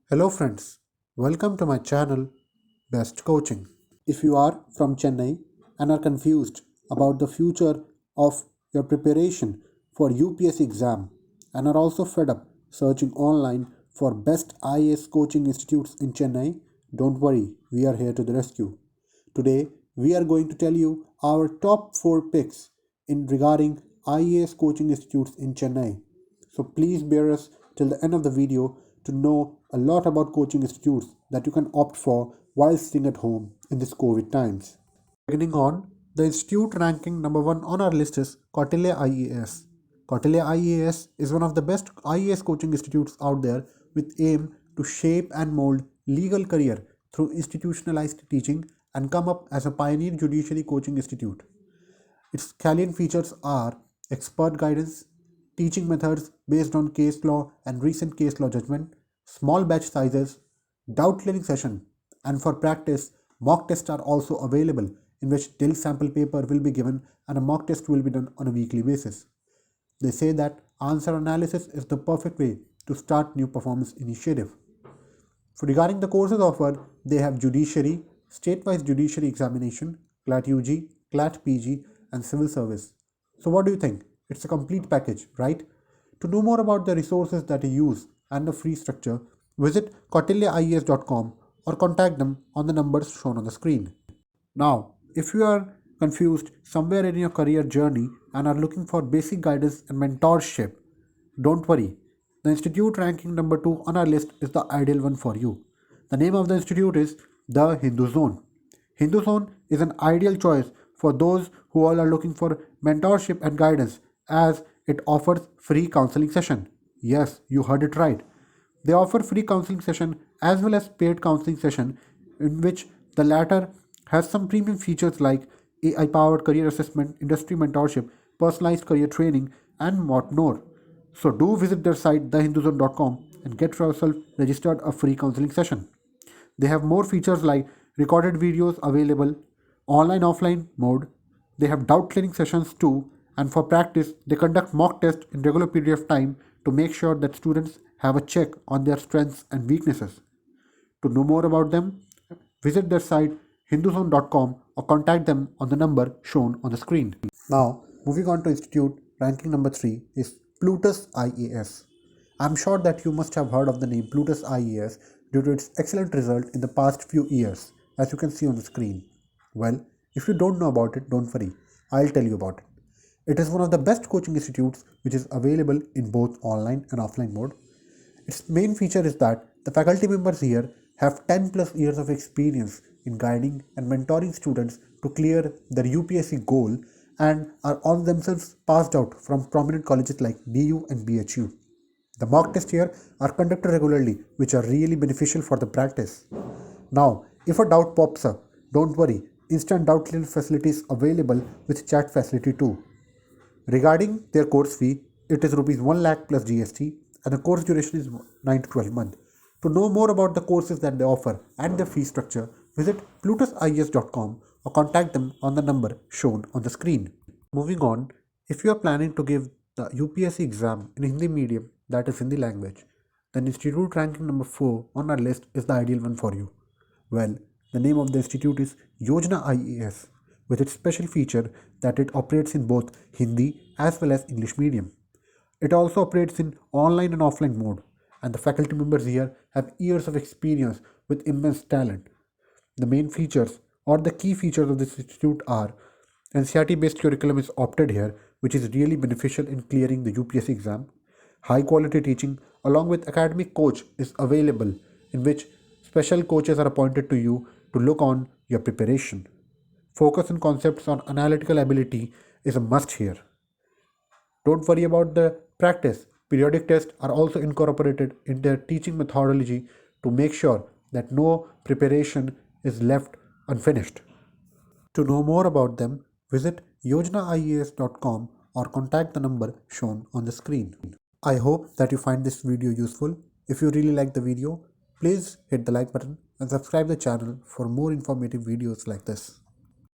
Hello friends, welcome to my channel Best Coaching. If you are from Chennai and are confused about the future of your preparation for UPSC exam and are also fed up searching online for best IAS coaching institutes in Chennai, don't worry, we are here to the rescue. Today we are going to tell you our top 4 picks in regarding IAS coaching institutes in Chennai. So please bear us till the end of the video to know a lot about coaching institutes that you can opt for while sitting at home in this COVID times. Beginning on, the institute ranking number 1 on our list is Kautilya IAS. Kautilya IAS is one of the best IAS coaching institutes out there with aim to shape and mold legal career through institutionalized teaching and come up as a pioneer judiciary coaching institute. Its salient features are expert guidance, teaching methods based on case law and recent case law judgment, small batch sizes, doubt clearing session, and for practice, mock tests are also available in which daily sample paper will be given and a mock test will be done on a weekly basis. They say that answer analysis is the perfect way to start new performance initiative. So regarding the courses offered, they have judiciary, state-wise judiciary examination, CLAT UG, CLAT PG, and civil service. So what do you think? It's a complete package, right? To know more about the resources that you use and the free structure, visit kautilyaIAS.com or contact them on the numbers shown on the screen. Now, if you are confused somewhere in your career journey and are looking for basic guidance and mentorship, don't worry. The institute ranking number 2 on our list is the ideal one for you. The name of the institute is the Hindu Zone. Hindu Zone is an ideal choice for those who all are looking for mentorship and guidance as it offers free counseling session. Yes, you heard it right. They offer free counseling session as well as paid counseling session in which the latter has some premium features like AI powered career assessment, industry mentorship, personalized career training, and what more. So do visit their site thehinduzone.com and get yourself registered a free counseling session. They have more features like recorded videos available, online offline mode. They have doubt clearing sessions too, and for practice, they conduct mock tests in regular period of time to make sure that students have a check on their strengths and weaknesses. To know more about them, visit their site hinduzone.com or contact them on the number shown on the screen. Now, moving on to institute, ranking number 3 is Plutus IAS. I'm sure that you must have heard of the name Plutus IAS due to its excellent result in the past few years, as you can see on the screen. Well, if you don't know about it, don't worry, I'll tell you about it. It is one of the best coaching institutes which is available in both online and offline mode. Its main feature is that the faculty members here have 10 plus years of experience in guiding and mentoring students to clear their UPSC goal and are all themselves passed out from prominent colleges like BU and BHU. The mock tests here are conducted regularly, which are really beneficial for the practice. Now, if a doubt pops up, don't worry, instant doubt clear facilities available with chat facility too. Regarding their course fee, it is rupees 1 lakh plus GST and the course duration is 9 to 12 months. To know more about the courses that they offer and their fee structure, visit plutusias.com or contact them on the number shown on the screen. Moving on, if you are planning to give the UPSC exam in Hindi medium, that is Hindi language, then institute ranking number 4 on our list is the ideal one for you. Well, the name of the institute is Yojana IAS, with its special feature that it operates in both Hindi as well as English medium. It also operates in online and offline mode, and the faculty members here have years of experience with immense talent. The main features or the key features of this institute are NCERT based curriculum is opted here, which is really beneficial in clearing the UPSC exam. High quality teaching along with academic coach is available, in which special coaches are appointed to you to look on your preparation. Focus on concepts on analytical ability is a must here. Don't worry about the practice. Periodic tests are also incorporated in their teaching methodology to make sure that no preparation is left unfinished. To know more about them, visit yojanaias.com or contact the number shown on the screen. I hope that you find this video useful. If you really like the video, please hit the like button and subscribe the channel for more informative videos like this.